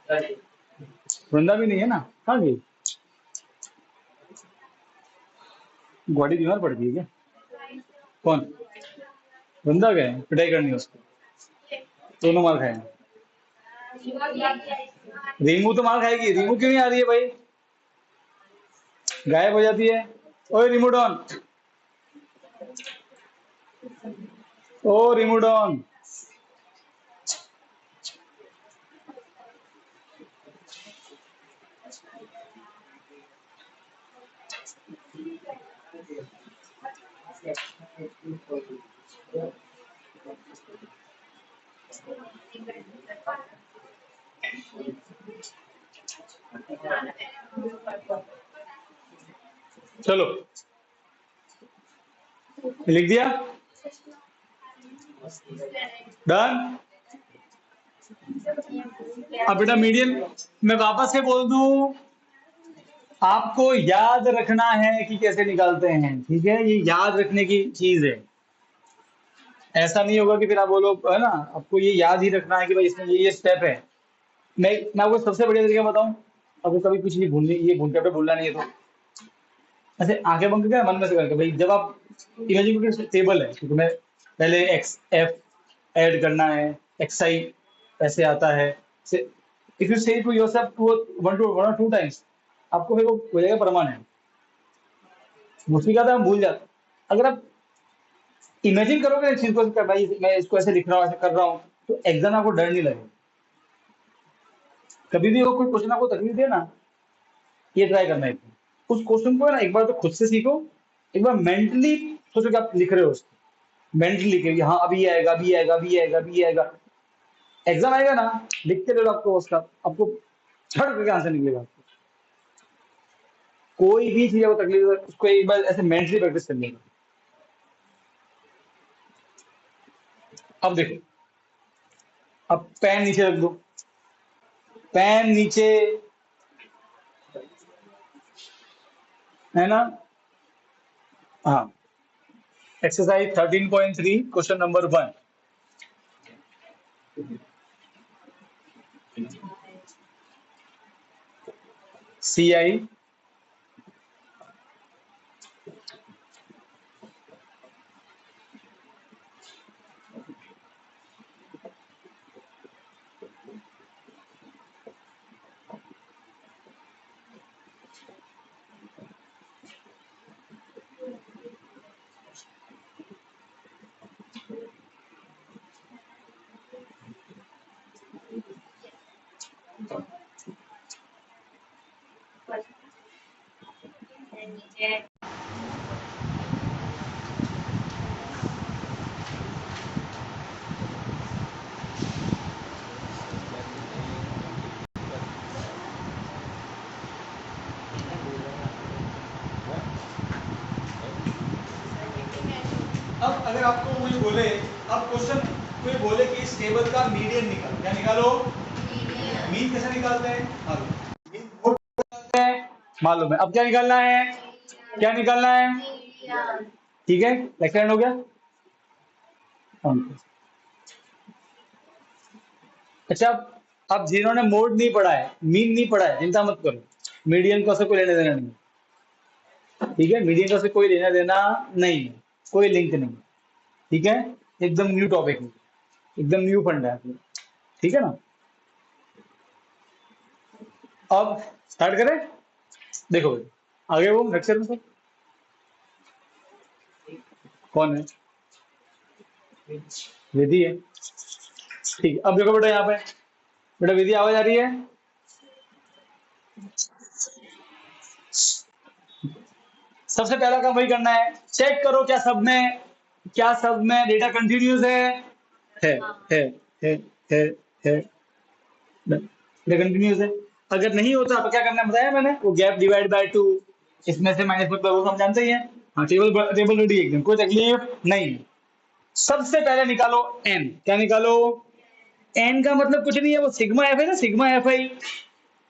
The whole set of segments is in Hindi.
वृंदा भी नहीं है ना, कहाँ गई? बॉडी बीमार पड़ गई है क्या? कौन? वृंदा गए पिटाई करनी है उसको, दोनों मार खाए। रीमू तो मार खाएगी, रीमू क्यों नहीं आ रही है भाई, गायब हो जाती है। ओए रिमोडॉन, ओ रिमोडॉन। चलो लिख दिया, डन। अब बेटा मीडियन मैं वापस से बोल दूं, आपको याद रखना है कि कैसे निकालते हैं, ठीक है, ये याद रखने की चीज है। ऐसा नहीं होगा कि फिर आप बोलो, है ना, आपको ये याद ही रखना है कि भाई इसमें ये स्टेप है। मैं आपको सबसे बढ़िया तरीका बताऊं, आपको कभी कुछ नहीं भूलनी, ये भूल के भूलना नहीं है तो ऐसे आंखें बंद करके मन में से करके, भाई जब आप इमेजिन टेबल है, तो तुम्हें पहले एक्स एफ ऐड करना है, एक्स आई ऐसे आता है, इफ यू से टू योरसेल्फ टू वन और टू टाइम्स, आपको फिर वो हो जाएगा परमानेंट। मुझे क्या था, हम भूल जाते। अगर आप इमेजिन करोगे इस चीज को कि भाई मैं इसको ऐसे लिख रहा हूँ, ऐसे कर रहा हूँ, तो एग्जाम आपको डर नहीं लगेगा। कभी भी वो कोई क्वेश्चन आपको तकलीफ दे ना, ये ट्राई करना है, उस क्वेश्चन को ना एक बार तो खुद से सीखो, एक बार मेंटली सोचो कि आप लिख रहे हो उसको, मेंटली लिखे हाँ अभी ये आएगा, अभी आएगा, अभी आएगा, अभी आएगा, एग्जाम आएगा ना, लिखते रहो आपको उसका, आपको झड़ करके आंसर निकलेगा। कोई भी चीज आपको तकलीफ है, उसको एक बार ऐसे मेंटली प्रैक्टिस कर लेगा। अब देखो, अब पेन नीचे रख दो, पेन नीचे, है ना। हाँ, एक्सरसाइज 13.3 क्वेश्चन नंबर 1, सी आई अब अगर आपको कोई बोले, अब क्वेश्चन कोई बोले कि इस टेबल का मीडियन निकालो, क्या निकालो, मीन कैसे निकालते हैं, मालूम है। अब क्या निकालना है, क्या निकालना है, ठीक है, लेक्चर हो गया। अच्छा, अब जिन्होंने मोड नहीं पढ़ा है, मीन नहीं पढ़ा है, चिंता मत करो, मीडियन का से कोई लेना देना नहीं, ठीक है, मीडियन का से कोई लेना देना नहीं, कोई लिंक नहीं, ठीक है, एकदम न्यू टॉपिक है, एकदम न्यू फंड है, ठीक है ना। अब स्टार्ट करें, देखो आगे वो लेक्चर में सब कौन है, विधि है, ठीक है। अब देखो बेटा, यहाँ पे बेटा विधि आवाज आ रही है, सबसे पहला काम वही करना है, चेक करो क्या सब में, क्या सब में डेटा कंटिन्यूस है, है, है, है, है, डेटा कंटिन्यूस है। अगर नहीं होता तो क्या करना है बताया मैंने, वो गैप डिवाइड बाय 2, इसमें से माइनस मतलब वो हम जानते ही हैं। हाँ, टेबल टेबल रेडी एकदम, कोई तकलीफ नहीं। सबसे पहले निकालो एन, क्या निकालो, एन का मतलब कुछ नहीं है, वो सिग्मा एफ है ना, सिग्मा एफ आई,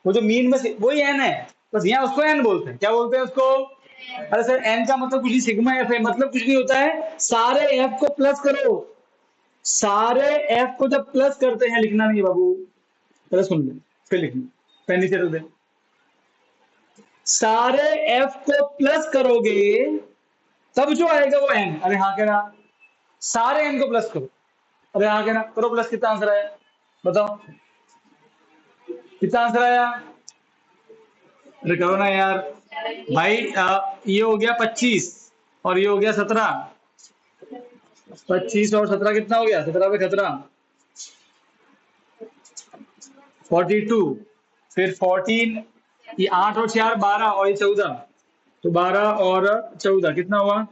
वो जो मीन में वही एन है, बस यहाँ उसको एन बोलते हैं, क्या बोलते हैं उसको। अरे सर एन का मतलब कुछ नहीं, सिग्मा एफ है, मतलब कुछ नहीं होता है, सारे एफ को प्लस करो, सारे एफ को जब प्लस करते हैं, लिखना नहीं बाबू, पहले सुन लो, फिर लिखना, पेन नीचे रख दे। सारे एफ को प्लस करोगे तब जो आएगा वो एन। अरे हाँ कह रहा, सारे एन को प्लस करो। अरे हाँ कह रहा, करो प्लस। कितना आंसर आया बताओ, कितना आंसर आया? अरे करो ना यार भाई। ये हो गया 25 और ये हो गया 17। 25 और 17 कितना हो गया? 17 पे 17 42। फिर 14, ये 8 और 4 12 और ये 14, तो 12 और 14 कितना हुआ?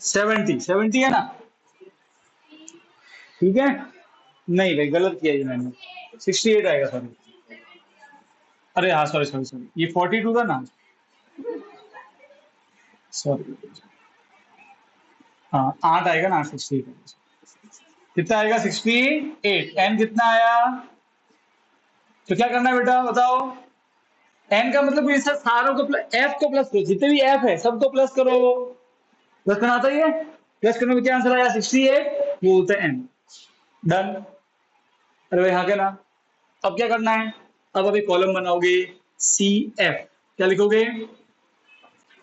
70 है ना? ठीक है। नहीं भाई गलत किया ये मैंने, 68 आएगा सॉरी। अरे हाँ सॉरी सॉरी सॉरी, ये 42 था ना, सॉरी। हाँ 8 आएगा ना, 68 कितना आएगा? 68। एन कितना आया? तो क्या करना है बेटा बताओ? एन का मतलब इस सारों को एफ को प्लस करो, जितने भी एफ है सबको प्लस करो। प्लस करना आता ही है। प्लस करने में क्या आंसर आया? 68, वो होता है एन। डन। अरे भाई हाँ क्या ना। अब क्या करना है? अब अभी कॉलम बनाओगे सी एफ। क्या लिखोगे?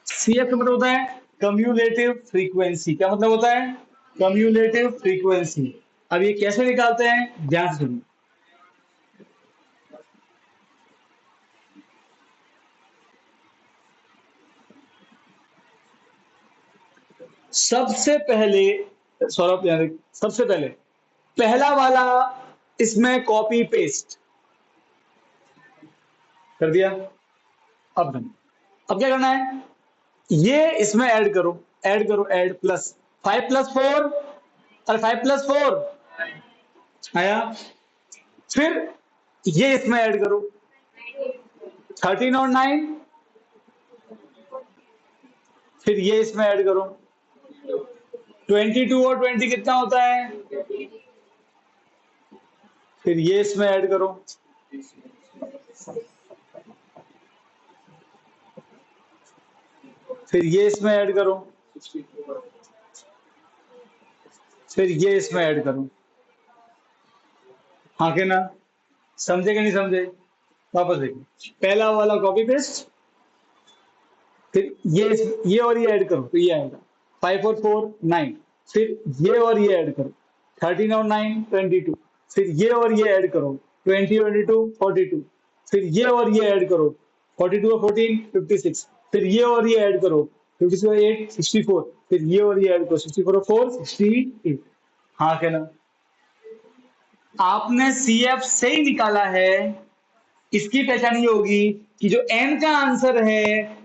सी एफ का मतलब होता है कम्युलेटिव फ्रीक्वेंसी। क्या मतलब होता है? Cumulative frequency. अब ये कैसे निकालते हैं ध्यान से सुनो। सबसे पहले सौरभ यार, सबसे पहले पहला वाला इसमें कॉपी पेस्ट कर दिया। अब done। अब क्या करना है? ये इसमें ऐड करो, ऐड करो, ऐड प्लस 5 + 4। अरे 5 + 4 आया। फिर ये इसमें ऐड करो 13 और 9। फिर ये इसमें ऐड करो 22 और 20 कितना होता है? फिर ये इसमें ऐड करो। फिर ये इसमें ऐड करो। फिर ये इसमें ऐड करो। हाँ के ना? समझे कि नहीं समझे? वापस देखो, पहला वाला कॉपी पेस्ट, फिर ये और ये ऐड करो तो ये आएगा 5 और 4 9। फिर ये और ये ऐड करो 13 और 9 22। फिर ये और ये ऐड करो 20 22 42। फिर ये और ये ऐड करो 42 और 14 56। फिर ये और ये ऐड करो 56 और 8 64। फिर ये और ये ऐड करो 64 और 4 68। हाँ कहना, आपने सी एफ से ही निकाला है। इसकी पहचान ये होगी कि जो एन का आंसर है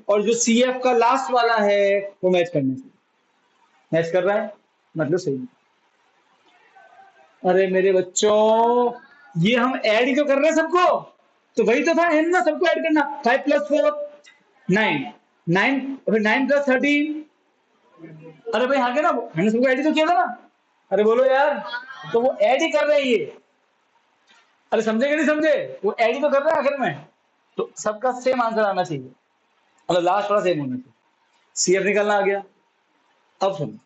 और जो सी एफ का लास्ट वाला है वो मैच करने से, मैच कर रहा है मतलब सही। अरे मेरे बच्चों, ये हम ऐड ही तो कर रहे हैं सबको, तो वही तो था एन ना, सबको ऐड करना। 5 + 4 9, 9 फिर 9 + 13। अरे भाई हाँ क्या ना, मैंने सबको ऐड ही तो किया था ना। अरे बोलो यार, तो वो ऐड ही कर रहे हैं ये। अरे समझे कि नहीं समझे? वो ऐड ही तो कर रहे हैं आखिर में, तो सबका सेम आंसर आना चाहिए, मतलब लास्ट वाला सेम होना चाहिए। सी एफ निकालना आ गया। अब सुनो,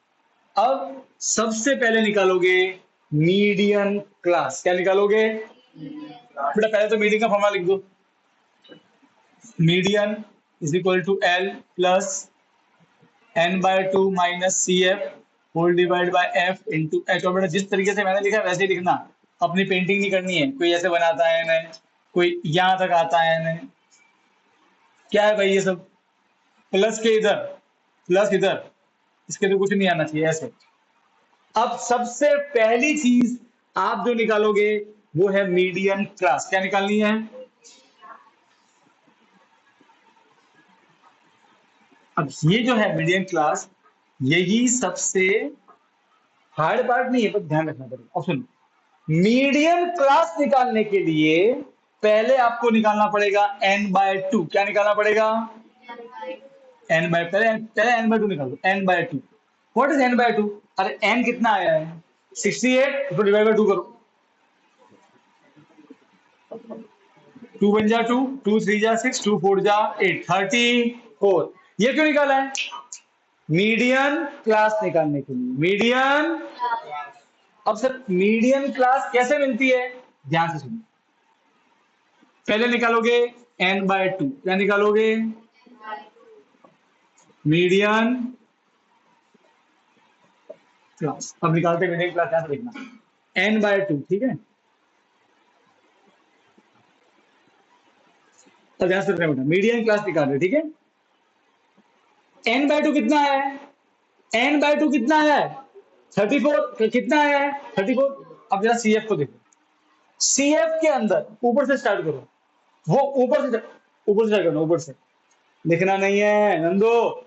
अब सबसे पहले निकालोगे मीडियन क्लास। क्या निकालोगे बेटा? पहले तो मीडियन का फॉर्मूला लिख दो। Median is equal to L plus n/2 minus C F whole divide by F into H. और बेटा जिस तरीके से मैंने लिखा है वैसे ही लिखना, अपनी पेंटिंग नहीं करनी है। कोई ऐसे बनाता है नहीं, कोई यहां तक आता है नहीं। क्या है भाई ये सब? प्लस के इधर, प्लस इधर, इसके तो कुछ नहीं आना चाहिए ऐसे। अब सबसे पहली चीज आप जो निकालोगे वो है मीडियन क्लास। क्या निकालनी है? अब ये जो है मीडियन क्लास, यही सबसे हार्ड पार्ट नहीं है, पर ध्यान रखना पड़ेगा। ऑप्शन, मीडियन क्लास निकालने के लिए पहले आपको निकालना पड़ेगा n/2। क्या निकालना पड़ेगा? पहले n/2 निकाल दो। n/2 what is n/2? अरे n कितना आया है? 68, इसको डिवाइड बाय 2 करो। 2 बन जा 2, 2 3 जा 6, 2 4 जा 8, 34। ये क्यों निकाला है? मीडियन क्लास निकालने के लिए। मीडियन। अब सर मीडियन क्लास कैसे मिलती है? ध्यान से सुनो। पहले निकालोगे n/2, क्या निकालोगे? Median class. अब निकालते मीडियन क्लास, ध्यान से देखना, n/2, ठीक है। अब ध्यान से रखना बेटा, मीडियन क्लास निकाल रहे, ठीक है। n/2 कितना है? n/2 कितना है? 34। कितना है? 34। अब जरा CF को देखो, CF के अंदर ऊपर से स्टार्ट करो, वो ऊपर से स्टार्ट करना, ऊपर से लिखना नहीं है नंदो,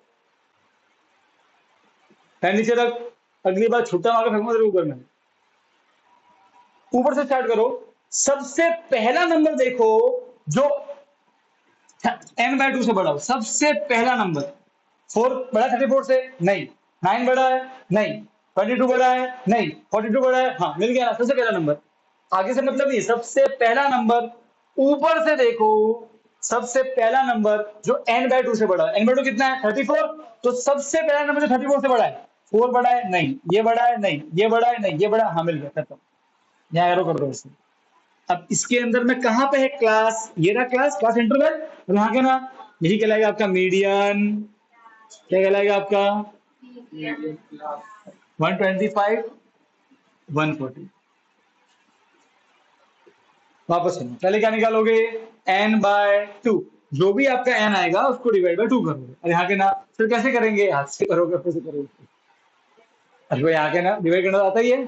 है नीचे तक। अगली बार छुट्टा मार के फेंकूंगा तेरे ऊपर में। ऊपर से स्टार्ट करो, सबसे पहला नंबर देखो जो n/2 से बड़ा हो, सबसे पहला नंबर। 4 बड़ा 34 से? नहीं। 9 बड़ा है? नहीं। 22 बड़ा है? नहीं। 42 बड़ा है? हाँ, मिल गया ना, सबसे पहला नंबर। आगे से मतलब नहीं, सबसे पहला नंबर ऊपर से देखो, सबसे पहला नंबर जो n/2 से बड़ा है। n/2 कितना है? 34। तो सबसे पहला नंबर जो 34 से बड़ा है, 4 बड़ा है? नहीं। ये बड़ा है? नहीं। ये बड़ा है? नहीं। ये बड़ा, हाँ मिल गया, खत्म। यहाँ एरो कर दो इसे। अब इसके अंदर में कहां पे है क्लास? ये रहा क्लास, क्लास इंटरवल, और यहाँ के ना यही कहलाएगा आपका मीडियन। क्या कहलाएगा आपका? 125, 140। वापस सुनो, पहले क्या निकालोगे? n/2, जो भी आपका n आएगा उसको डिवाइड बाय 2 करोगे। और यहाँ के ना फिर कैसे करेंगे? हाथ से करोगे, फिर से करोगे। अरे यहाँ के ना डिवाइड करना आता ही है,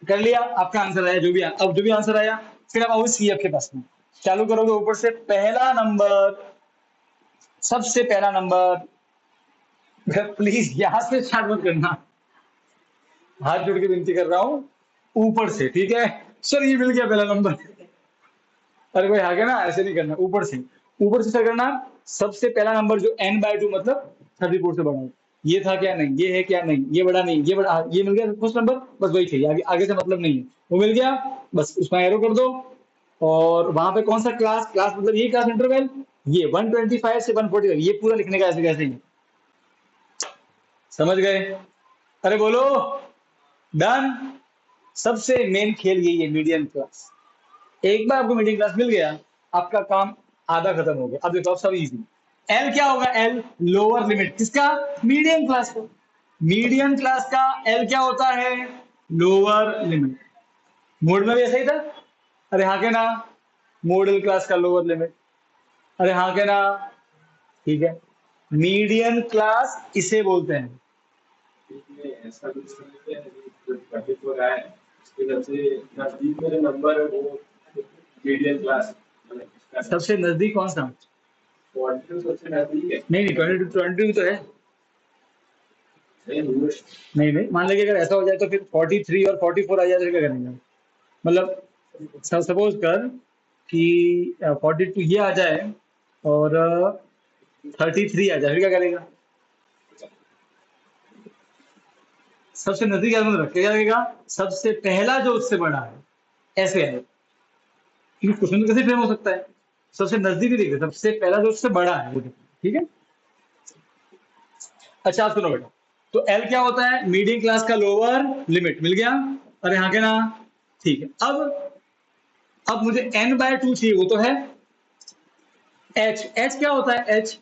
कर लिया, आपका आंसर आया जो भी। अब जो भी आंसर आया, फिर आप आओगे CF के पास में, चालू करोगे ऊपर से, पहला नंबर, सबसे पहला नंबर। प्लीज यहां से स्टार्ट मत करना, हाथ जोड़ के विनती कर रहा हूं, ऊपर से, ठीक है। सर ये मिल गया पहला नंबर। अरे भाई आगे ना ऐसे नहीं करना, ऊपर से, ऊपर से करना। सबसे पहला नंबर जो n/2 मतलब 34 से बड़ा है, ये था क्या? नहीं। ये है क्या? नहीं। ये बड़ा नहीं। ये बड़ा, ये मिल गया फर्स्ट नंबर, बस वही चाहिए, आगे आगे से मतलब नहीं है, वो मिल गया, बस उसका एरो कर दो। और वहां पे कौन सा क्लास? क्लास मतलब ये क्लास इंटरवल, ये 125 से 145, ये पूरा लिखने का ऐसे कैसे ही, समझ गए? अरे बोलो, डन। सबसे मेन खेल यही है, मीडियम क्लास। एक बार आपको मीडियम क्लास मिल गया, आपका काम आधा खत्म हो गया। अब देखो, अब सब इजी। एल क्या होगा? एल लोअर लिमिट किसका? मीडियम क्लास का। मीडियम क्लास का एल क्या होता है? Lower limit. मोड में भी ऐसा ही था। अरे हाँ के ना, मॉडल क्लास का लोअर लिमिट। अरे हाँ के ना, ठीक है। मीडियम क्लास इसे बोलते हैं। ऐसा कुछ नहीं है, जो 34 है उसके सबसे नजदीक में जो नंबर है वो मीडियम क्लास, सबसे नजदीक कौन सा? 42 सबसे नजदीक है। नहीं नहीं, 22 तो है। नहीं, नहीं नहीं, मान लीजिए अगर ऐसा हो जाए तो फिर 43 और 44 आ जाए तो क्या करेंगे? मतलब सपोज कर कि 42 ये आ जाए और 33 आ जाए, फिर क्या करेगा? सबसे नजदीक याद रख, क्या लगेगा? सबसे पहला जो उससे बड़ा है, ऐसे है, क्योंकि क्वेश्चन तो कैसे फ्रेम हो सकता है? सबसे नजदीक ही देखते, सबसे पहला जो उससे बड़ा है वो, ठीक है। अच्छा आप सुनो बेटा, तो एल क्या होता है? मीडियम क्लास का लोअर लिमिट, मिल गया। अरे हाँ के ना, ठीक है। अब मुझे n/2 चाहिए, वो तो है। एच क्या होता है? एच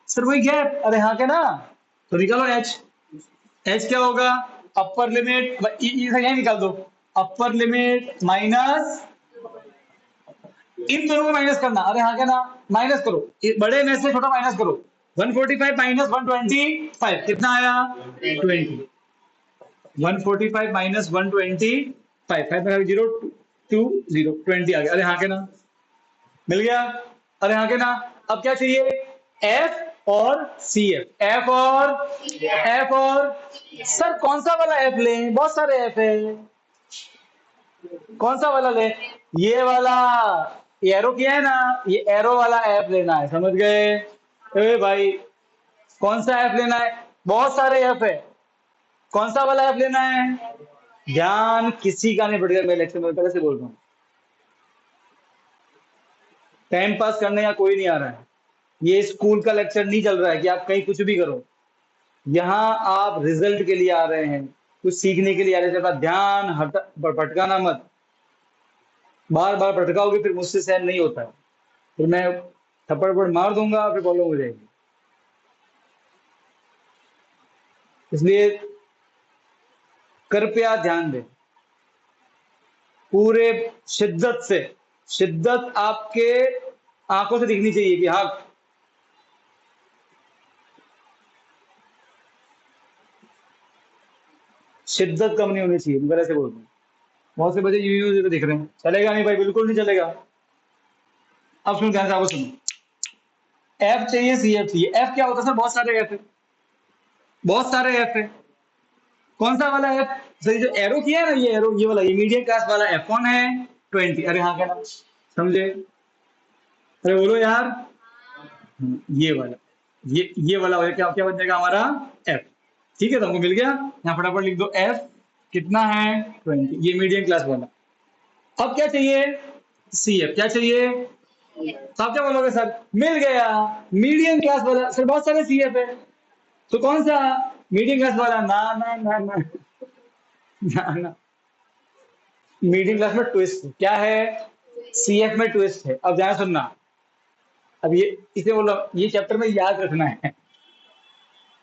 सर वही गैप। अरे हाँ के ना, तो निकालो एच। एच क्या होगा? अपर लिमिट, यही निकाल दो, अपर लिमिट माइनस, इन दोनों को माइनस करना। अरे हाँ क्या ना, माइनस करो, बड़े में से छोटा माइनस करो। 145 माइनस 125 कितना आया? 20। 145 माइनस 125, 5 0 2 0 20 आ गया। अरे हाँ के ना, मिल गया। अरे हाँ के ना, अब क्या चाहिए? एफ और सी एफ। एफ और सर कौन सा वाला एफ लें? बहुत सारे एफ है, कौन सा वाला ले? ये वाला, ये एरो किया है ना, ये एरो वाला ऐप लेना है, समझ गए? ए भाई, कौन सा ऐप लेना है? बहुत सारे ऐप है, कौन सा वाला ऐप लेना है? ध्यान किसी का नहीं पड़ेगा, मैं लेक्चर में पहले से बोल रहा हूँ, टाइम पास करने का कोई नहीं आ रहा है। ये स्कूल का लेक्चर नहीं चल रहा है कि आप कहीं कुछ भी करो। यहाँ आप रिजल्ट के लिए आ रहे हैं, कुछ सीखने के लिए आ रहे हैं। ध्यान भटकाना मत, बार बार भटकाओगे फिर मुझसे सहन नहीं होता है। फिर मैं थप्पड़ मार दूंगा, फिर प्रॉब्लम हो जाएगी। इसलिए कृपया ध्यान दें पूरे शिद्दत से, शिद्दत आपके आंखों से दिखनी चाहिए कि हाँ शिद्दत कम नहीं होनी चाहिए, मगर ऐसे बोलते हैं। बहुत से बच्चे यूं दिख रहे हैं, चलेगा नहीं भाई, बिल्कुल नहीं चलेगा। अब सुनो ध्यान से, आपको सुनो। एफ चाहिए, सी एफ चाहिए। एफ क्या होता है सर? बहुत सारे एफ है, बहुत सारे एफ है। कौन सा वाला एफ? सर जो एरो किया है ना, ये एरो, ये वाला, ये मीडियम क्लास वाला एफ कौन है? 20। अरे हाँ, क्या ना समझे? अरे बोलो यार। ये वाला, ये वाला हो गया, क्या क्या बन जाएगा हमारा? एफ। ठीक है, तो हमको मिल गया। यहाँ फटाफट लिख दो एफ कितना है? 20। ये मीडियम क्लास वाला। अब क्या चाहिए? C F. क्या चाहिए? तो आप क्या बोलोगे सर? मिल गया मीडियम क्लास वाला। सर बहुत सारे सी एफ है, तो कौन सा? मीडियम क्लास वाला। ना ना ना ना ना ना, मीडियम क्लास में ट्विस्ट क्या है? सी एफ में ट्विस्ट है। अब ध्यान सुनना, अब ये इसे बोलो, ये चैप्टर में याद रखना है।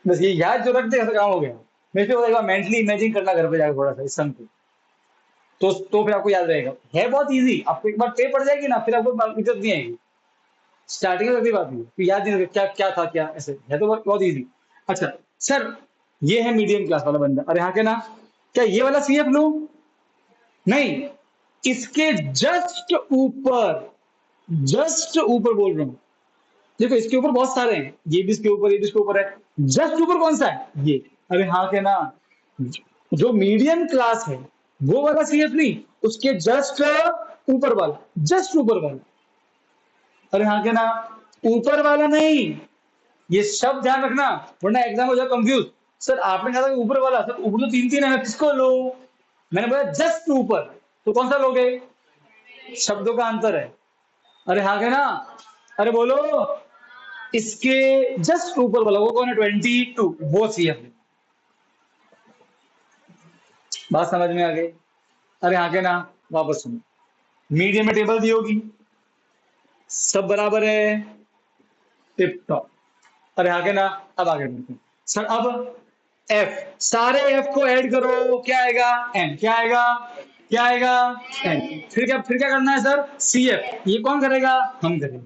बस ये याद जो रख दे ऐसा काम हो गया। मेरे को एक बार मेंटली इमेजिन करना घर पे जाकर थोड़ा सा इस सम को, तो फिर आपको याद रहेगा। है बहुत इजी, आपको एक बार टेप पड़ जाएगी ना, फिर आपको दिक्कत नहीं आएगी। स्टार्टिंग में कभी बात नहीं, फिर याद नहीं रहेगा क्या क्या था, क्या ऐसे है, तो बहुत इजी। अच्छा सर, ये है मीडियम क्लास वाला बंदा। अरे हाँ, के ना, क्या ये वाला सी एफ लू? नहीं, इसके जस्ट ऊपर बोल रहा हूँ। देखो इसके ऊपर बहुत सारे हैं, ये भी इसके ऊपर, ये भी इसके ऊपर है। जस्ट ऊपर कौन सा है? ये। अरे हाँ, के ना, जो मीडियम क्लास है वो वाला सी एफ नहीं, उसके जस्ट ऊपर वाला, जस्ट ऊपर वाला। अरे हाँ, के ना, ऊपर वाला नहीं। ये शब्द ध्यान रखना, वरना एग्जाम हो जाए कंफ्यूज। सर आपने कहा था ऊपर वाला, सर ऊपर तो तीन तीन है, मैं किसको लो? मैंने बोला जस्ट ऊपर, तो कौन सा लोगे? शब्दों का अंतर है। अरे हाँ, के ना, अरे बोलो, इसके जस्ट ऊपर वाला वो कौन है? 22, वो सी एफ। बात समझ में आ गई? अरे हाँ, के ना, वापस सुनो। मीडियम में टेबल दी होगी, सब बराबर है, टिप टॉप। अरे आगे ना, अब आगे बढ़ते हैं सर। अब एफ, सारे एफ को ऐड करो, क्या आएगा? एन। क्या आएगा? क्या आएगा? एन। फिर क्या करना है सर? C F. ये कौन करेगा? हम करेंगे,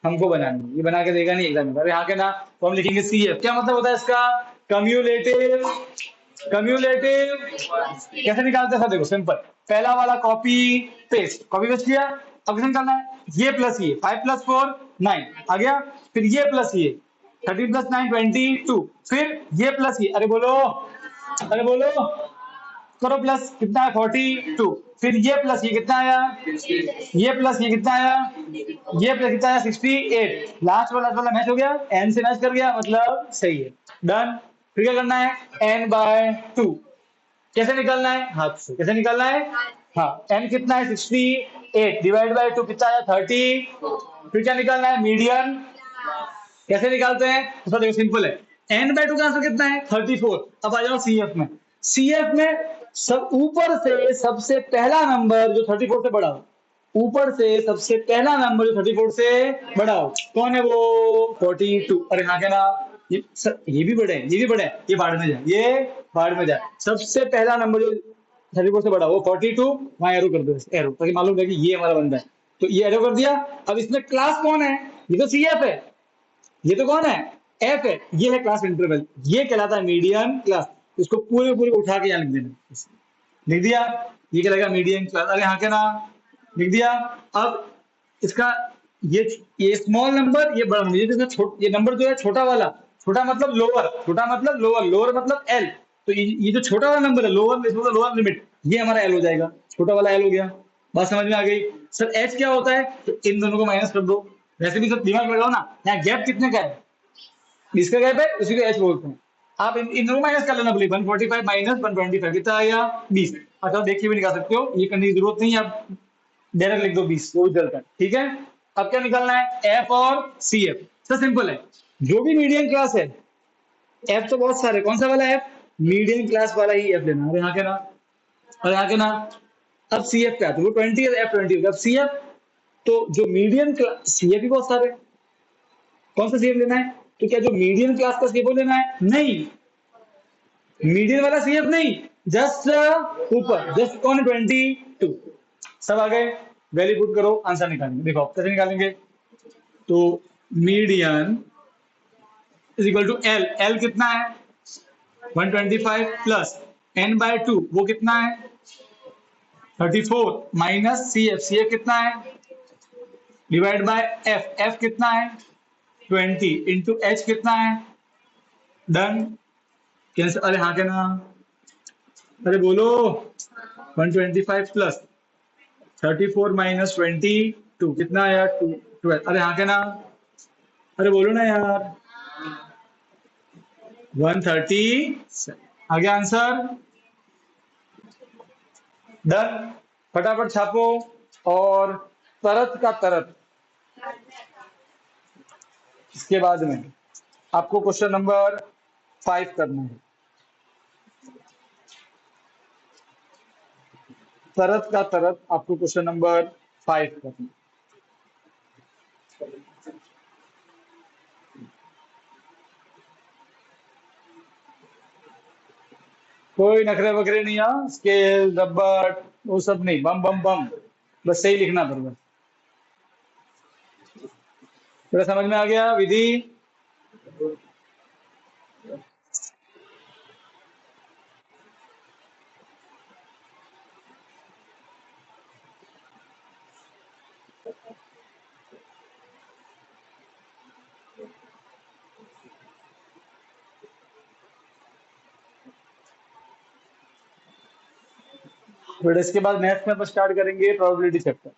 हमको बनाना है, ये बना के देगा नहीं एग्जाम में। अरे आगे ना, तो हम लिखेंगे सी एफ। क्या मतलब होता है इसका? कम्यूलेटिव। कम्यूलेटिव कैसे निकालते हैं सर? देखो सिंपल, पहला वाला कॉपी पेस्ट, कॉपी पेस्ट किया। अब किसे निकालना है? ये प्लस ये, 5 + 4 9 आ गया। फिर ये प्लस ये, 13 + 9 22। फिर ये प्लस ये, अरे बोलो, अरे बोलो, करो प्लस, कितना है? 42। फिर ये प्लस ये कितना आया? ये प्लस ये कितना आया? ये प्लस कितना आया? 68। लास्ट वाला मैच हो गया, एन से मैच कर गया, मतलब सही है। डन। फिर क्या करना है? n/2। कैसे निकालना है? हाथ से। कैसे निकालना है? हाँ, n कितना है? 68 डिवाइड बाय 2 कितना है? 30। फिर क्या निकालना है? मीडियन। कैसे निकालते हैं? तो देखो सिंपल है, n/2 का आंसर कितना है? 34। अब आ जाओ सीएफ में। सीएफ में सब ऊपर से सबसे पहला नंबर जो 34 से बड़ा हो, ऊपर से सबसे पहला नंबर जो 34 से बड़ा हो, कौन है वो? 42। अरे हाँ, क्या ना, ये भी बड़े हैं, ये भी बड़े हैं, ये बाढ़ में जाए, ये बाढ़ में जाए। सबसे पहला नंबर जो 34 से बड़ा वो 42, वहां एरो कर दो, एरो, ताकि मालूम है कि ये हमारा बंदा है। तो ये एरो कर दिया। अब इसमें क्लास कौन है? ये तो सीएफ है। ये तो कौन है? एफ है। ये है क्लास इंटरवल, ये कहलाता है मीडियम क्लास। इसको पूरे पूरे उठा के यहाँ लिख देना। लिख दिया, ये क्या लगेगा? Medium class. अरे हाँ, क्या ना, लिख दिया। अब इसका ये स्मॉल नंबर, ये बड़ा नंबर, ये नंबर जो है छोटा वाला, छोटा मतलब लोअर, छोटा मतलब लोअर, लोअर मतलब एल। तो ये जो छोटा वाला नंबर है, लोअर, लोअर लिमिट, ये हमारा एल हो जाएगा। छोटा वाला एल हो गया। बात समझ में आ गई? सर एच क्या होता है? तो इन दोनों को माइनस कर दो। वैसे भी सब दिमाग लगाओ ना, यहाँ गैप कितने का है? 20 का गैप है, उसी को एच बोलते हैं। आप इन दोनों माइनस कर लेना, बोलिए 145 माइनस 125 कितना आया? 20। अच्छा, देखिए भी निकाल सकते हो, ये करने की जरूरत नहीं है, आप डायरेक्ट लिख दो 20, वो भी चलता है। ठीक है, अब क्या निकालना है? एफ और सी एफ। तो सिंपल है, जो भी मीडियम क्लास है, एफ तो बहुत सारे, कौन सा वाला एफ? मीडियम क्लास वाला ही एफ लेना। और यहाँ के ना, और यहाँ के ना, अब सी एफ क्या? तो वो 20 है, एफ 20 होगा। अब सी एफ तो जो मीडियम क्लास सीएफ भी बहुत सारे हैं। कौन सा सीएफ लेना है? तो क्या जो मीडियम क्लास का सीएफ लेना है? नहीं, मीडियम वाला सीएफ नहीं, जस्ट ऊपर, जस्ट कौन? 22। सब आ गए? वैल्यू पुट करो, आंसर निकालेंगे। देखो कैसे निकालेंगे। तो median is equal to L. L कितना है? 125 प्लस एन बाय 2, वो कितना है? 34 minus C F. C F कितना है? Divide by F. एफ कितना है? 20 इंटू एच कितना है? डन। कैंसिल। अरे हाँ के ना, अरे बोलो। 125 प्लस 34 माइनस 22 कितना है यार? 12। अरे हाँ के ना, अरे बोलो ना यार। 130। आ गया आंसर। डन। फटाफट छापो। और तरत का तरत इसके बाद में आपको क्वेश्चन नंबर 5 करना है। तरत का तरत आपको क्वेश्चन नंबर 5 करना है। कोई नखरे वखरे नहीं, है स्केल रबर वो सब नहीं, बम बम बम, बस सही लिखना पड़ेगा। थोड़ा समझ में आ गया विधि? फिर इसके बाद मैथ्स में अपन स्टार्ट करेंगे प्रोबेबिलिटी चैप्टर।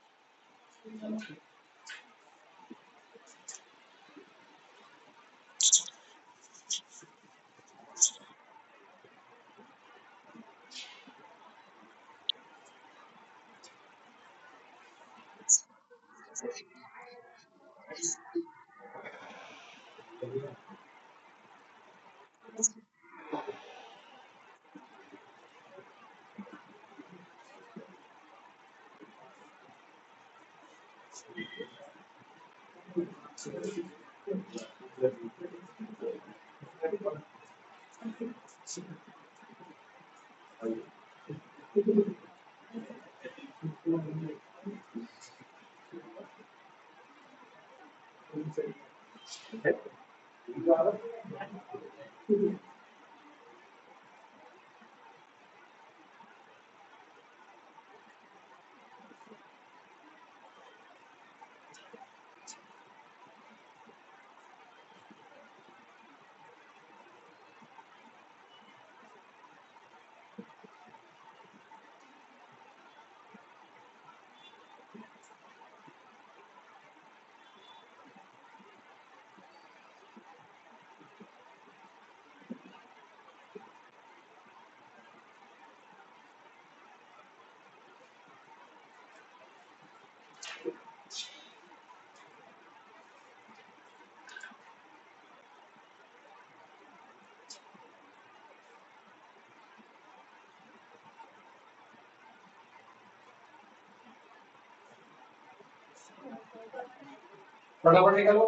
फटाफट निकालो।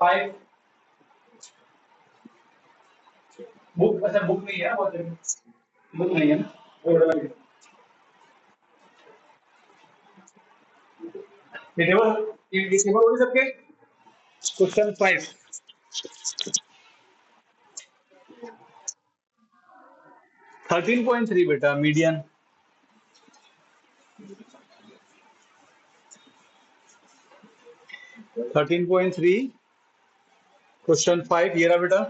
5। बुक, अच्छा बुक नहीं है, बुक नहीं है ना। ये टेबल, ये टेबल होगी सबके। क्वेश्चन 5। 13.3 बेटा मीडियन। 13.3 क्वेश्चन 5 ये रहा बेटा।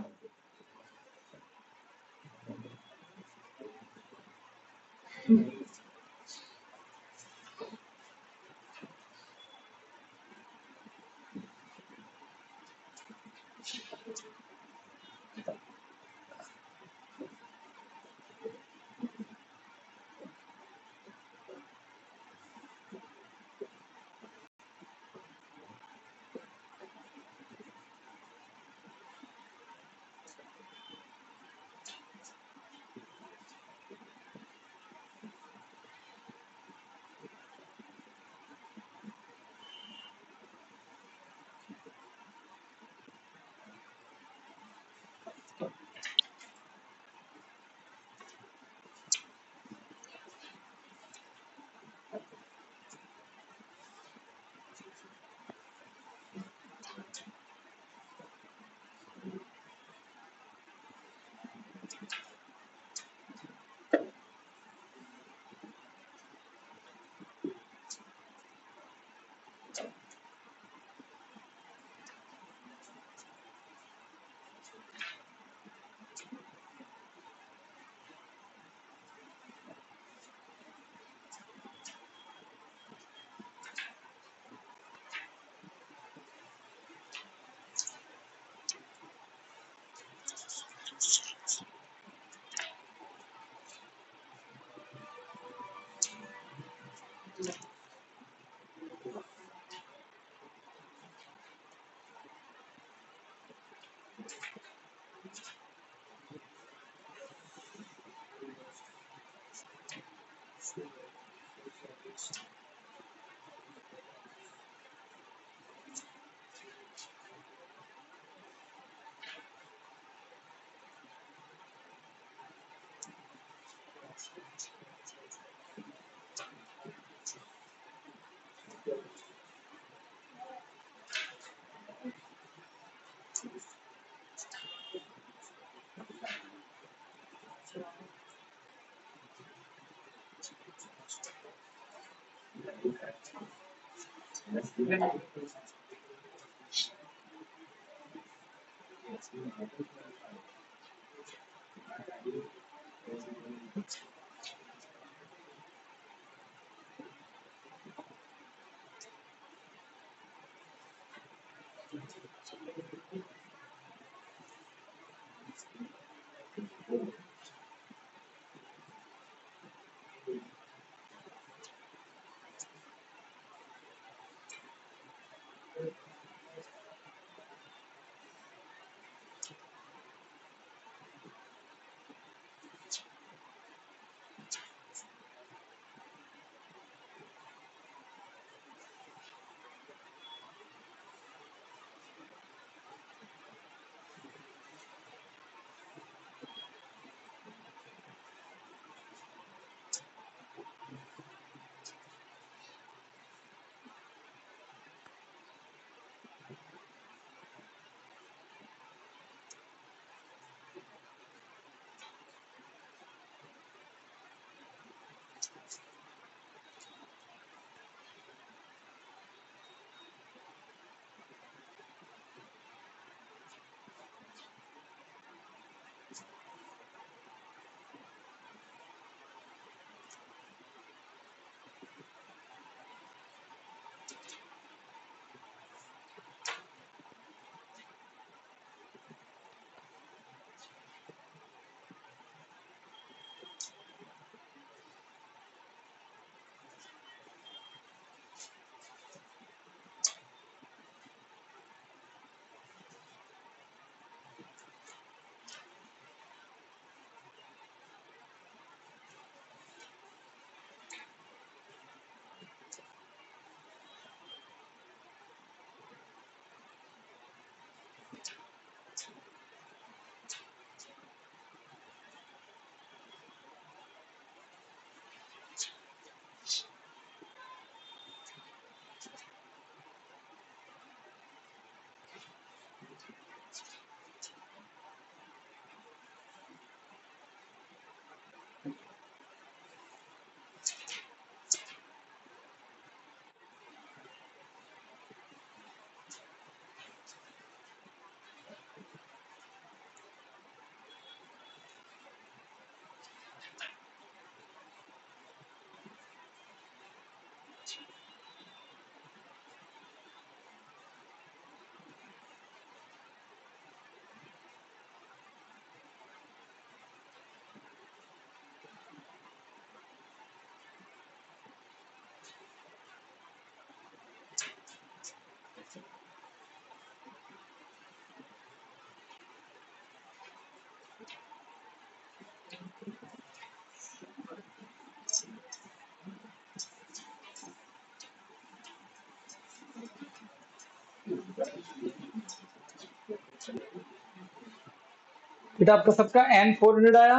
बेटा आपका सबका N 400 आया।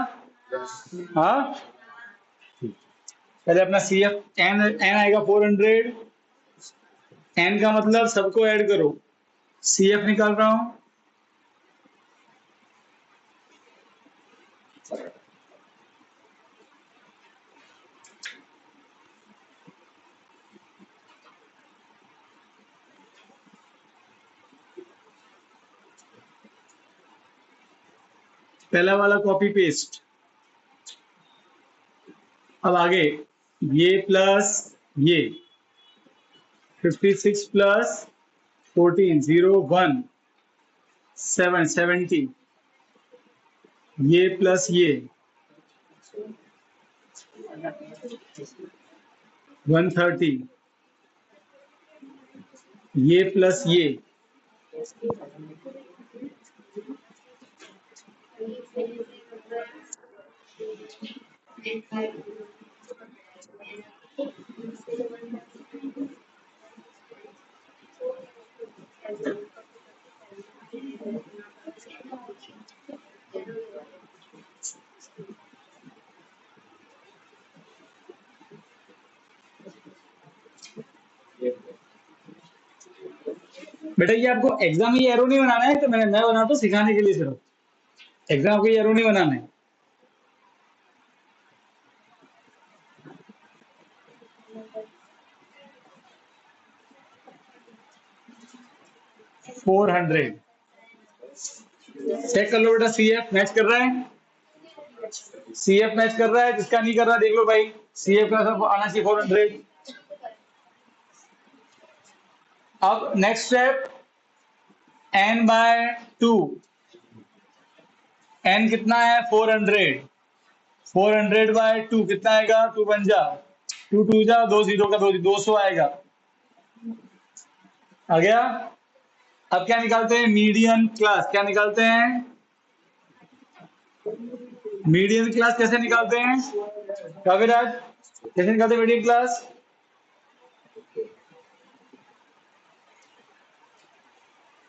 हाँ, पहले अपना CF N आएगा 400। N का मतलब सबको ऐड करो। CF निकाल रहा हूं। पहला वाला कॉपी पेस्ट। अब आगे ये प्लस ये 56 प्लस 14 0 1 7 70। ये प्लस ये 130, ये प्लस ये, बेटा ये आपको एग्जाम ये एरो नहीं बनाना है, तो मैं बनाता हूँ सिखाने के लिए सिर्फ, एग्जाम को ये एरो नहीं बनाना है। फोर हंड्रेड चेक कर लो बेटा, सीएफ मैच कर रहा है, सीएफ मैच कर रहा है, जिसका नहीं कर रहा देख लो भाई, सीएफ का सब आना चाहिए 400। अब next step, n by 2, n कितना है 400, 400 बाय 2 कितना आएगा, 2 बन जा, 2 2 जा, 2 जीरो का 2 200 आएगा, आ गया। अब क्या निकालते हैं, मीडियन क्लास, क्या निकालते हैं, मीडियन क्लास कैसे निकालते हैं काव्यराज, कैसे निकालते हैं मीडियन क्लास,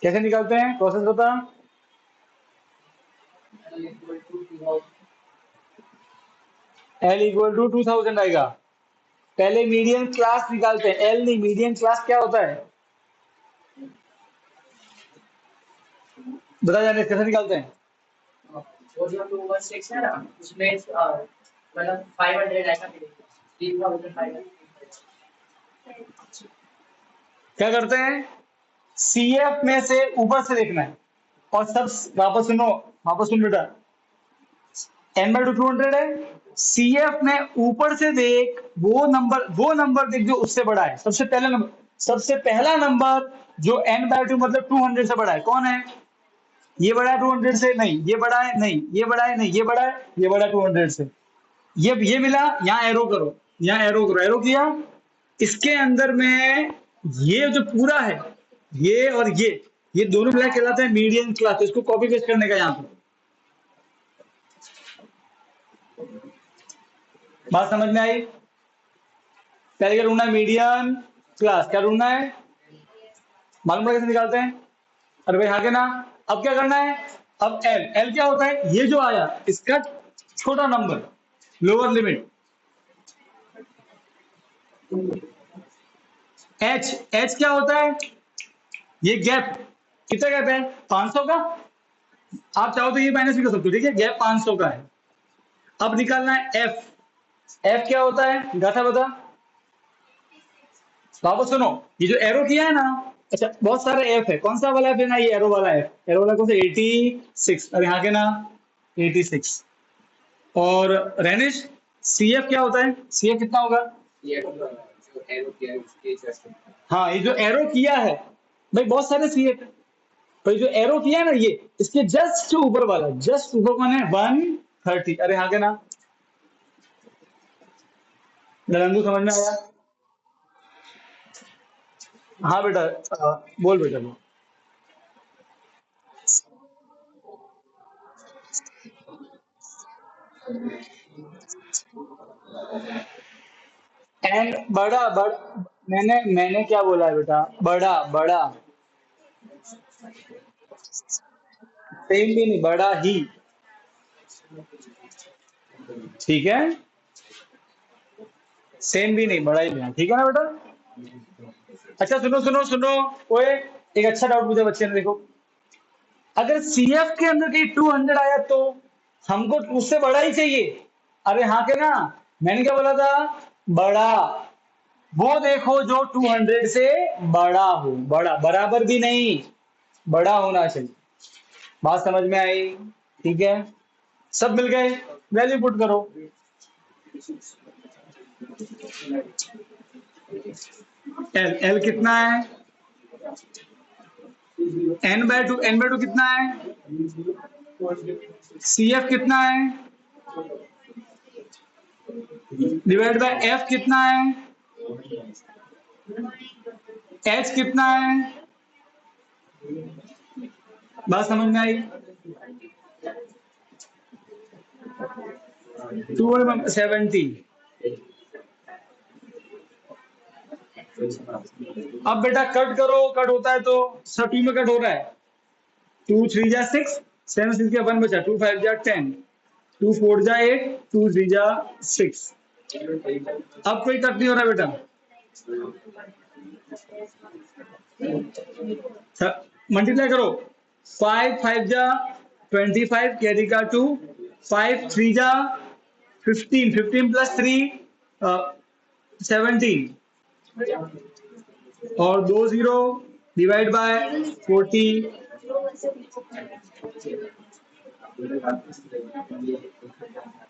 कैसे निकालते हैं, प्रोसेस बता। L इक्वल टू 2000 आएगा, पहले मीडियन क्लास निकालते हैं, L नहीं, मीडियन क्लास क्या होता है बता जाने, कैसे निकालते हैं, वो जो 216 है ना, उसमें मतलब 500 ऐसा मिलेगा, 3500। क्या करते हैं, सीएफ में से ऊपर से देखना है, और सब वापस सुनो, वापस सुन बेटा, n बाय 200 है, सीएफ में ऊपर से देख, वो नंबर देख जो उससे बड़ा है, सबसे पहला नंबर, सबसे पहला नंबर जो n बाय 2 मतलब 200 से बड़ा है, कौन है, ये बड़ा है 200 से, नहीं ये बड़ा है, नहीं ये बड़ा है, नहीं ये बड़ा है, ये बड़ा है 200 से, ये मिला, यहाँ एरो करो, यहाँ एरो करो, एरो किया, इसके अंदर में ये जो पूरा है, ये और ये दोनों ब्लैक कहलाते हैं मीडियन क्लास, तो इसको कॉपी पेस्ट करने का यहाँ पे, बात समझ में आई। पहले क्या ढूंढना है, मीडियन क्लास, क्या ढूंढना है, मालूम पड़ा कैसे निकालते हैं, अरे भाई हाँ के ना। अब क्या करना है, अब एल क्या होता है, ये जो आया इसका छोटा नंबर, लोअर लिमिट, एच क्या होता है, ये गैप, कितना गैप है 500 का, आप चाहो तो ये माइनस भी कर सकते हो, ठीक है, गैप 500 का है। अब निकालना है एफ क्या होता है, गाथा बता, वापस सुनो, ये जो एरो किया है ना, अच्छा बहुत सारे एफ है, कौन सा वाला एफ है ना, ये एरो वाला एफ, एरो वाला कौन सा, 86, अरे यहाँ के ना 86, और रेनिश सीएफ क्या होता है, सीएफ कितना होगा, ये जो एरो किया है उसके जस्ट, हाँ ये जो एरो किया है, भाई बहुत सारे सीएफ, भाई जो एरो किया है ना, ये इसके जस्ट ऊपर वाला, जस्ट ऊपर कौन है 130, अरे हाँ के ना, नरंदू समझ में आया, हाँ बेटा, बोल बेटा बोल। एन बड़ा, मैंने क्या बोला है बेटा, बड़ा बड़ा, सेम भी नहीं, बड़ा ही, ठीक है, सेम भी नहीं, बड़ा ही लेना, ठीक है ना बेटा। अच्छा सुनो सुनो सुनो, ओए एक अच्छा डाउट पूछा बच्चे ने, देखो अगर सीएफ के अंदर कहीं 200 आया तो हमको उससे बड़ा ही चाहिए, अरे हाँ के ना, मैंने क्या बोला था, बड़ा, वो देखो जो 200 से बड़ा हो, बड़ा बराबर भी नहीं, बड़ा होना चाहिए, बात समझ में आई, ठीक है, सब मिल गए, वैल्यू पुट करो, एल कितना है, n/2 कितना है, CF कितना है, डिवाइड बाय F कितना है, एच कितना है, बात समझ में आई? 270। अब बेटा कट करो, कट होता है तो सब टू में कट हो रहा है। 2 3 जा 6, 7 6 का 1 बचा, 2 5 जा 10, 2 4 जा 8, 2 3 जा 6। अब कोई कट नहीं हो रहा बेटा। मल्टीप्लाई करो, 5 5 जा 25, कैरी का 2, 5 3 जा 15, 15 प्लस 3 17, और 2 0 डिवाइड बाय 40,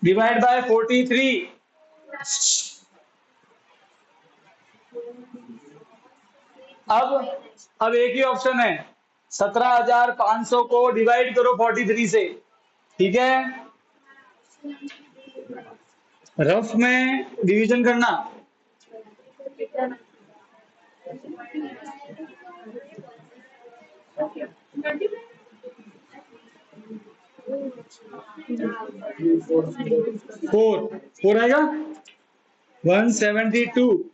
डिवाइड बाय 43। अब एक ही ऑप्शन है, 17,500 को डिवाइड करो 43 से, ठीक है? रफ में डिवीजन करना। फोर आएगा, 172।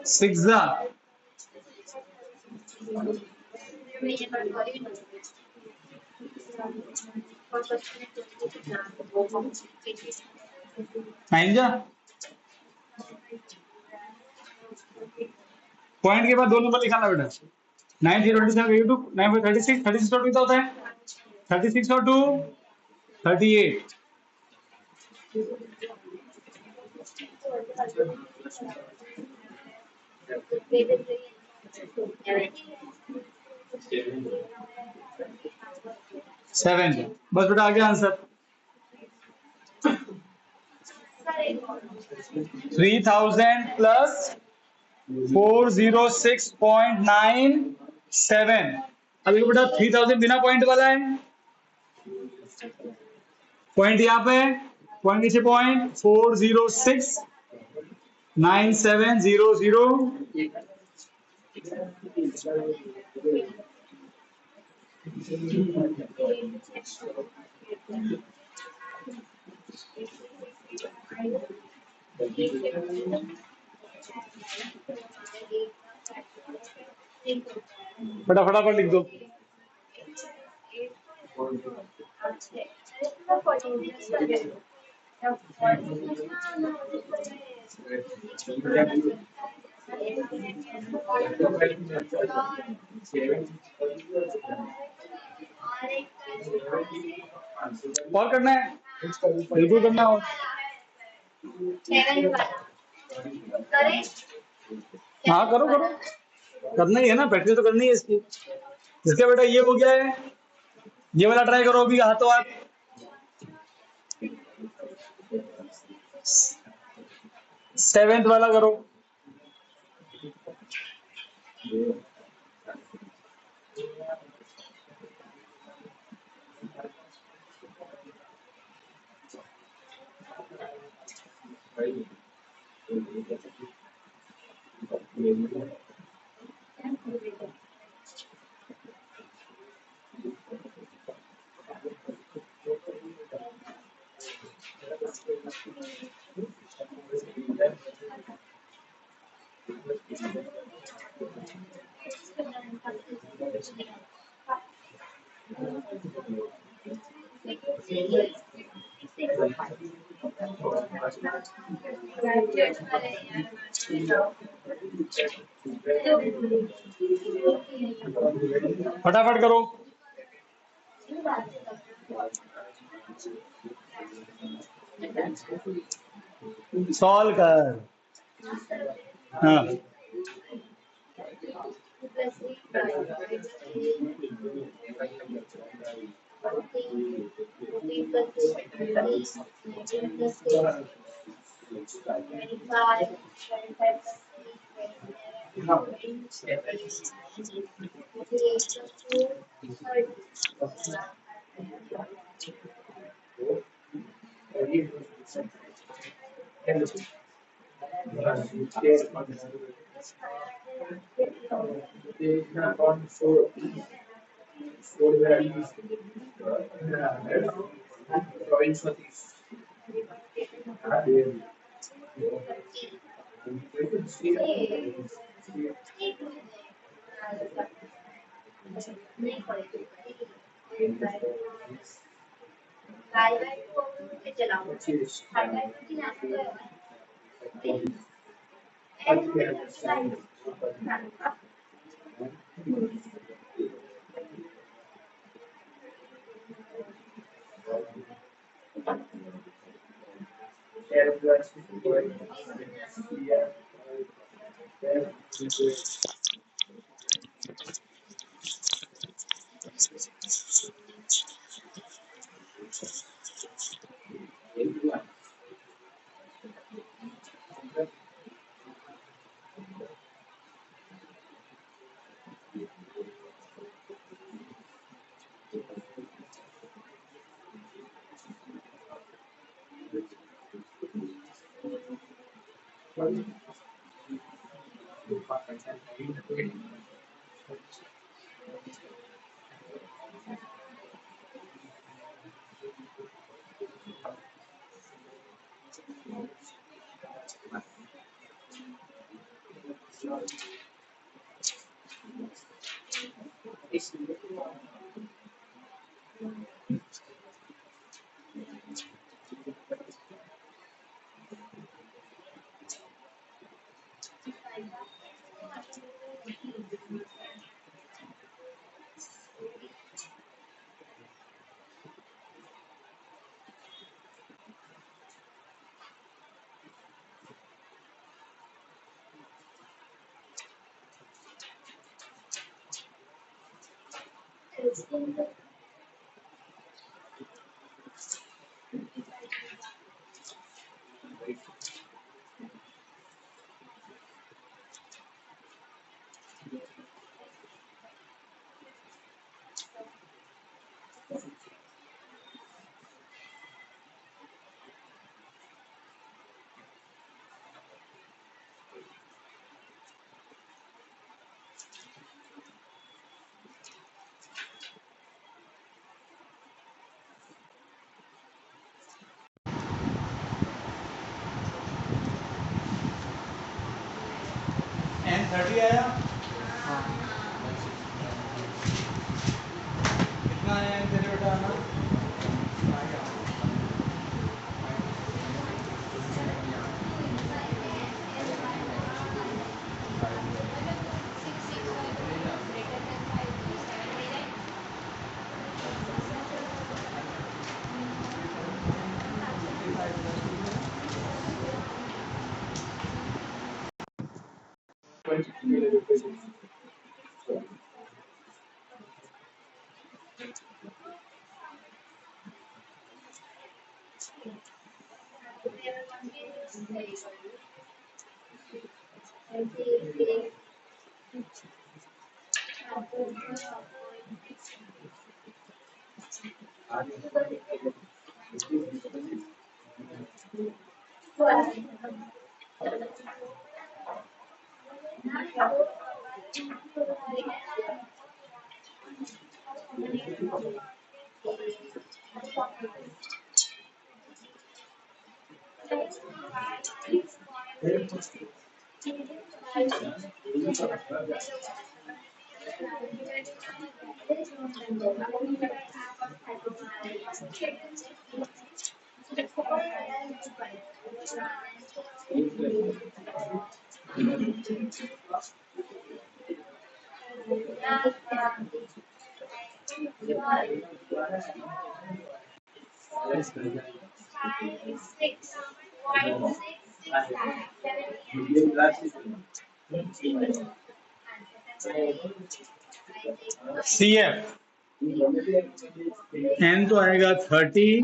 सिक्स जा नाइन जा, पॉइंट के बाद दो नंबर लिखाना बेटा। 9 0 27 टू 9 4 36, 36 और कितना होता है? 36 और 2 38। सेवन। बस बेटा आ गया आंसर। 3000 प्लस 406.97। अब देखो बेटा 3000 बिना पॉइंट वाला है, पॉइंट यहाँ पे, पॉइंट नीचे पॉइंट 406.9700। फटाफट लिख दो। और करना है, बिल्कुल करना हो। हाँ करो करो, करना ही है ना, प्रैक्टिस तो करनी है इसकी। इसका बेटा ये हो गया है, ये वाला ट्राई करो अभी हाथों हाथ। सेवेंथ वाला करो। फटाफट करो। सॉल्व कर। हाँ N30 आया कितना है तेरे बेटा आना CF n तो आएगा 30,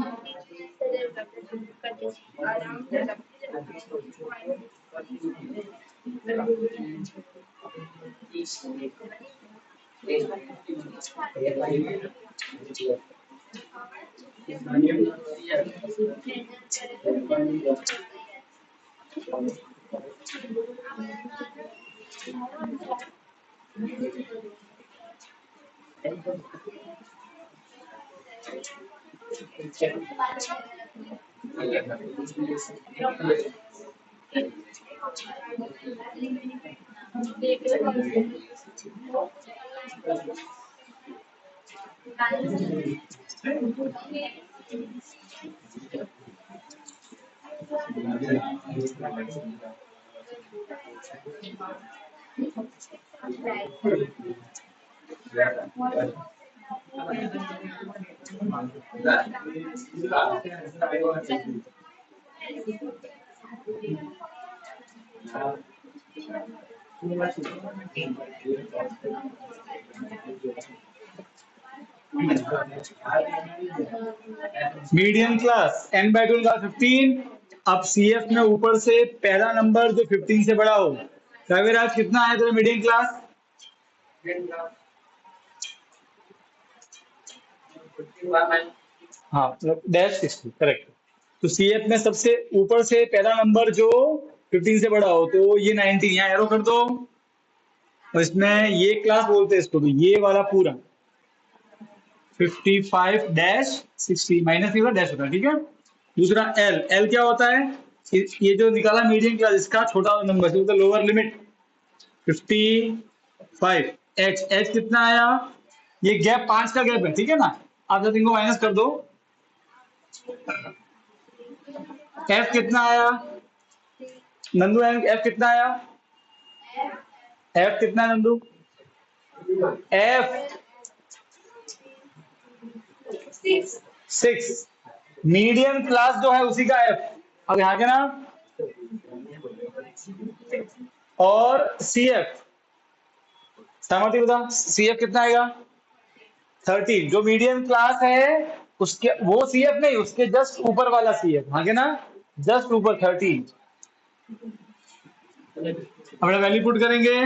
मीडियम क्लास n बाय 2 का 15। अब CF में ऊपर से पहला नंबर जो 15 से बड़ा हो। कविराज कितना है तेरा मीडियम क्लास? हाँ मतलब डैश 60 करेक्ट। तो CF में सबसे ऊपर से पहला नंबर जो 15 से बड़ा हो, तो ये 19 यहाँ एरो कर दो, और इसमें ये क्लास बोलते हैं इसको, तो ये वाला पूरा 55 डैश 60 माइनस नहीं होगा, डैश होता है, ठीक है। दूसरा एल, एल क्या होता है? ये जो निकाला मीडियम क्लास, इसका छोटा नंबर से मतलब लोअर लिमिट 55। एच, एच कितना आया? ये गैप 5 का गैप है, ठीक है ना। आप जब इनको माइनस कर दो, एफ कितना आया नंदू? एफ कितना आया? एफ कितना है नंदू? एफ 6। मीडियम क्लास जो है उसी का एफ। अब यहाँ के ना, और CF सहमति बता, CF कितना आएगा? 13। जो मीडियम क्लास है उसके, वो CF नहीं, उसके जस्ट ऊपर वाला CF, हाँ के ना, जस्ट ऊपर 13। अपना वैल्यू पुट करेंगे।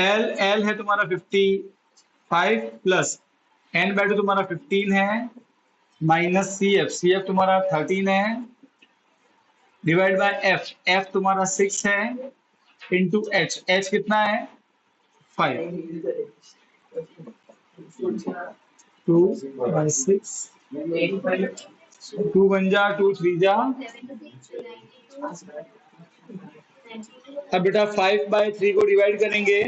एल, एल है तुम्हारा 55 प्लस n बाय 2 तुम्हारा 15 है, माइनस CF, CF तुम्हारा 13 है, डिवाइड बाय F, F तुम्हारा 6 है, इंटू H, H कितना है? 5। 2 बाय 6, 2 1 जा, 2 3 जा। अब बेटा 5 बाय 3 को डिवाइड करेंगे,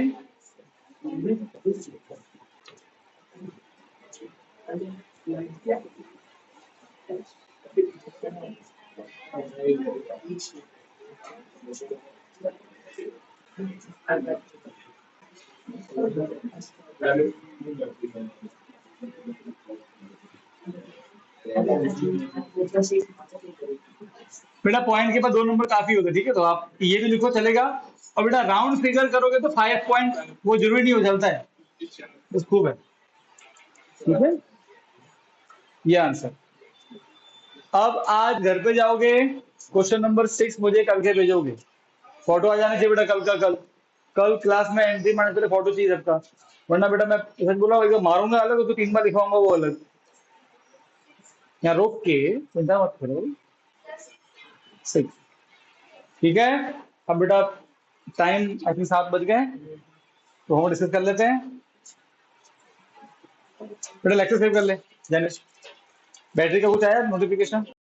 बेटा पॉइंट के बाद 2 नंबर काफी होते, ठीक है, तो आप ये भी लिखो चलेगा। और बेटा राउंड फिगर करोगे तो 5 पॉइंट वो जरूरी नहीं हो जाता है, बस खूब है, ठीक है। ये आंसर। अब आज घर पे जाओगे, क्वेश्चन नंबर 6 मुझे कल के भेजोगे। फोटो आ जाने चाहिए बेटा कल का कल। कल क्लास में एंट्री मारने के लिए फोटो चाहिए सबका, वरना बेटा मैं सच बोला एक मारूंगा अलग, तो 3 बार दिखाऊंगा वो अलग। यहाँ रोक के चिंता मत करो। 6 ठीक है। अब बेटा टाइम आई थिंक 7 बज गए, तो हम डिस्कस कर लेते हैं। बेटा लेक्चर सेव कर ले, बैटरी का कुछ आया नोटिफिकेशन?